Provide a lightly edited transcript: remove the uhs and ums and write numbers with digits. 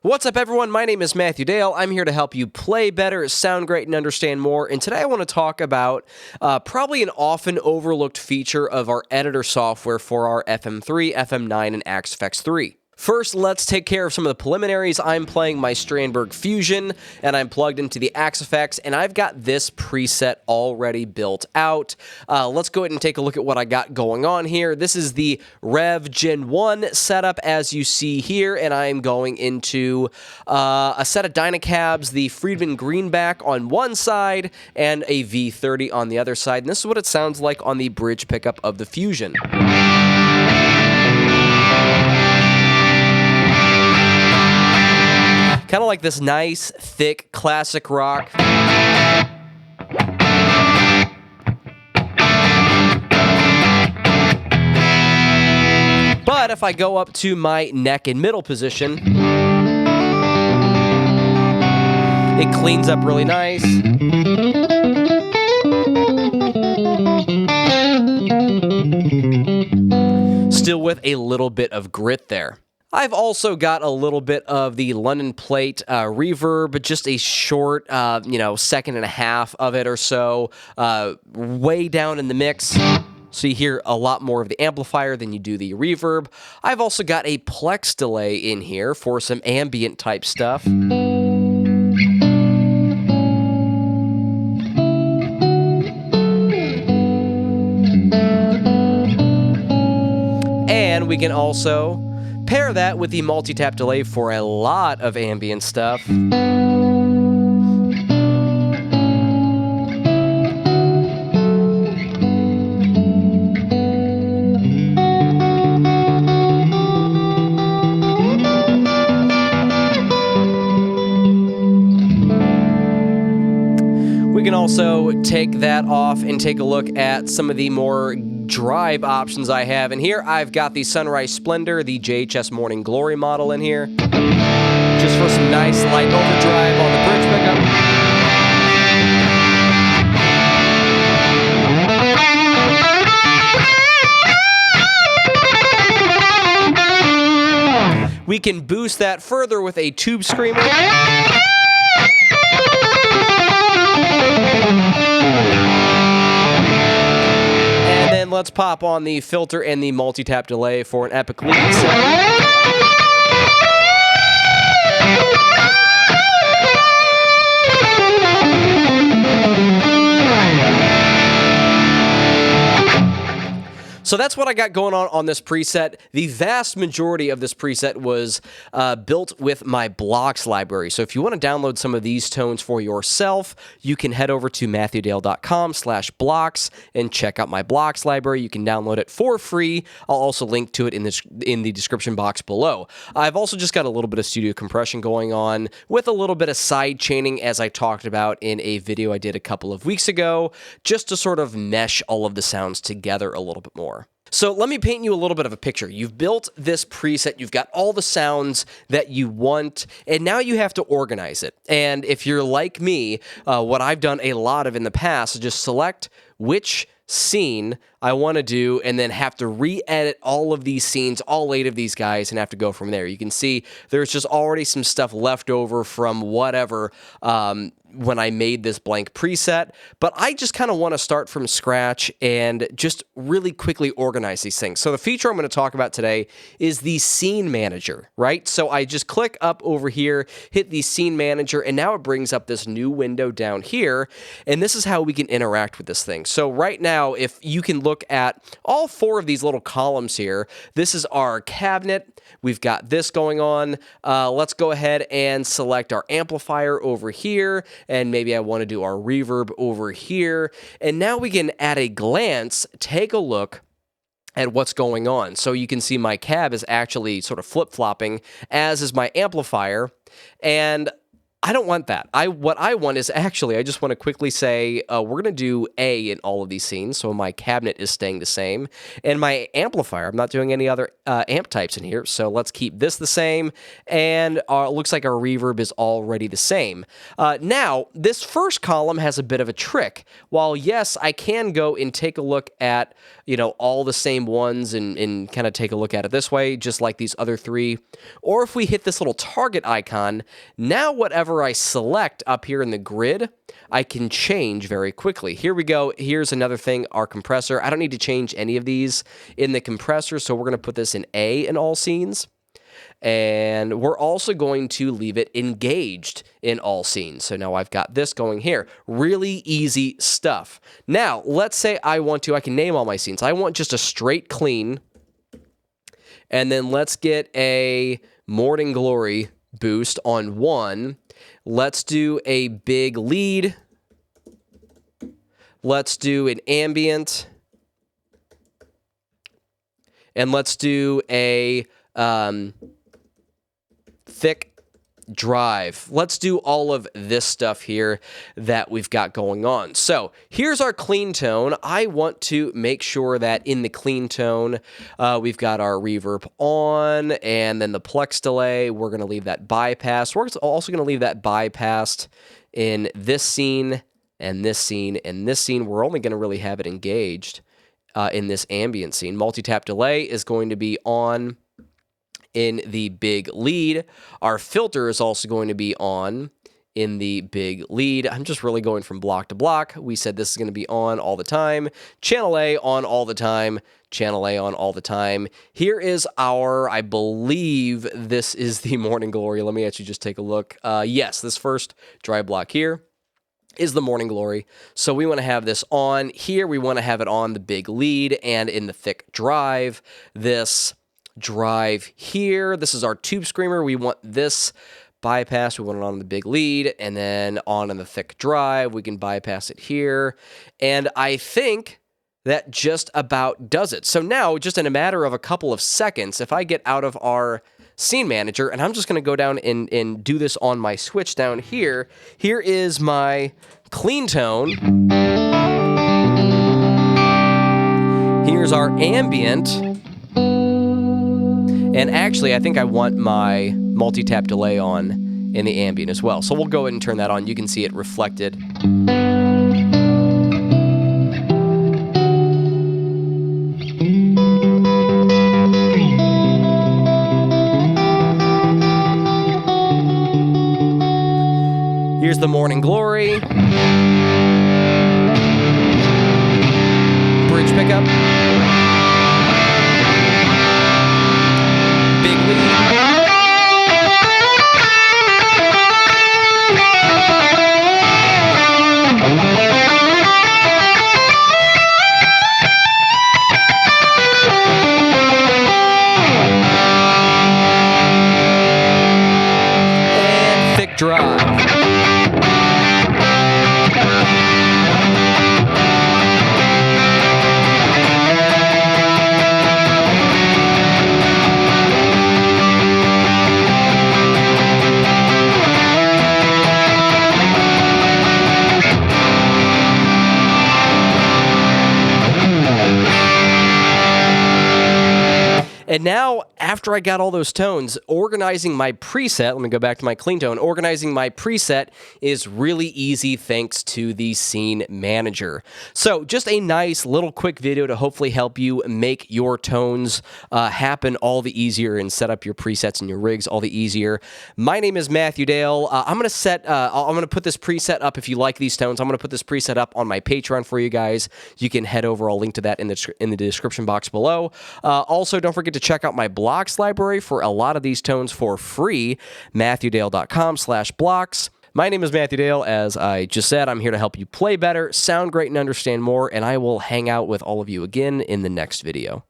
What's up, everyone? My name is Matthew Dale. I'm here to help you play better, sound great, and understand more. And today I want to talk about probably an often overlooked feature of our editor software for our FM3, FM9, and FX3. First, let's take care of some of the preliminaries. I'm playing my Strandberg Fusion, and I'm plugged into the Axe-Fx, and I've got this preset already built out. Let's go ahead and take a look at what I got going on here. This is the Rev Gen 1 setup, as you see here, and I'm going into a set of Dynacabs, the Friedman Greenback on one side, and a V30 on the other side. And this is what it sounds like on the bridge pickup of the Fusion. Kind of like this nice, thick, classic rock. But if I go up to my neck and middle position, it cleans up really nice. Still with a little bit of grit there. I've also got a little bit of the London Plate reverb, just a short, second and a half of it or so, way down in the mix. So you hear a lot more of the amplifier than you do the reverb. I've also got a Plex delay in here for some ambient type stuff. And we can also pair that with the multi-tap delay for a lot of ambient stuff. We can also take that off and take a look at some of the more drive options I have. And here I've got the Sunrise Splendor, the JHS Morning Glory model in here, just for some nice light overdrive on the bridge pickup. We can boost that further with a Tube Screamer. And then let's pop on the filter and the multi-tap delay for an epic lead sound. So that's what I got going on this preset. The vast majority of this preset was built with my blocks library. So if you want to download some of these tones for yourself, you can head over to matthewdale.com/blocks and check out my blocks library. You can download it for free. I'll also link to it in the description box below. I've also just got a little bit of studio compression going on with a little bit of side chaining, as I talked about in a video I did a couple of weeks ago, just to sort of mesh all of the sounds together a little bit more. So let me paint you a little bit of a picture. You've built this preset, you've got all the sounds that you want, and now you have to organize it. And if you're like me, what I've done a lot of in the past is just select which scene I want to do and then have to re-edit all of these scenes, all 8 of these guys, and have to go from there. You can see there's just already some stuff left over from whatever when I made this blank preset, but I just kind of want to start from scratch and just really quickly organize these things. So the feature I'm going to talk about today is the Scene Manager, right? So I just click up over here, hit the Scene Manager, and now it brings up this new window down here, and this is how we can interact with this thing. So right now, if you can look at all 4 of these little columns here, this is our cabinet. We've got this going on. Let's go ahead and select our amplifier over here, and maybe I want to do our reverb over here. And now we can, at a glance, take a look at what's going on. So you can see my cab is actually sort of flip-flopping, as is my amplifier. And I don't want that. What I want is actually, I just want to quickly say, we're going to do A in all of these scenes, so my cabinet is staying the same. And my amplifier, I'm not doing any other amp types in here, so let's keep this the same. And it looks like our reverb is already the same. Now, this first column has a bit of a trick. While, yes, I can go and take a look at, all the same ones and kind of take a look at it this way, just like these other three. Or if we hit this little target icon, now whatever I select up here in the grid, I can change very quickly. Here we go. Here's another thing, our compressor. I don't need to change any of these in the compressor, so we're going to put this in A in all scenes. And we're also going to leave it engaged in all scenes. So now I've got this going here. Really easy stuff. Now, let's say I can name all my scenes. I want just a straight clean. And then let's get a Morning Glory boost on 1. Let's do a big lead. Let's do an ambient. And let's do a thick drive. Let's do all of this stuff here that we've got going on. So here's our clean tone. I want to make sure that in the clean tone, we've got our reverb on, and then the plex delay, we're going to leave that bypassed. We're also going to leave that bypassed in this scene, and this scene, and this scene. We're only going to really have it engaged in this ambient scene. Multi-tap delay is going to be on in the big lead. Our filter is also going to be on in the big lead. I'm just really going from block to block. We said this is going to be on all the time. Channel A on all the time. Channel A on all the time. Here is our, I believe this is the Morning Glory. Let me actually just take a look. Yes, this first dry block here is the Morning Glory. So we want to have this on here. We want to have it on the big lead and in the thick drive. This drive here. This is our tube screamer. We want this bypass. We want it on the big lead and then on in the thick drive. We can bypass it here. And I think that just about does it. So now, just in a matter of a couple of seconds, if I get out of our scene manager, and I'm just going to go down and do this on my switch down here. Here is my clean tone. Here's our ambient. And actually, I think I want my multi-tap delay on in the ambient as well. So we'll go ahead and turn that on. You can see it reflected. Here's the Morning Glory. Bridge pickup. Big lead. And thick drive. And now, after I got all those tones, organizing my preset, let me go back to my clean tone, organizing my preset is really easy thanks to the scene manager. So just a nice little quick video to hopefully help you make your tones happen all the easier and set up your presets and your rigs all the easier. My name is Matthew Dale. I'm going to put this preset up if you like these tones. I'm going to put this preset up on my Patreon for you guys. You can head over. I'll link to that in the description box below. Also, don't forget to check out my blocks library for a lot of these tones for free, matthewdale.com/blocks. My name is Matthew Dale. As I just said, I'm here to help you play better, sound great, and understand more, and I will hang out with all of you again in the next video.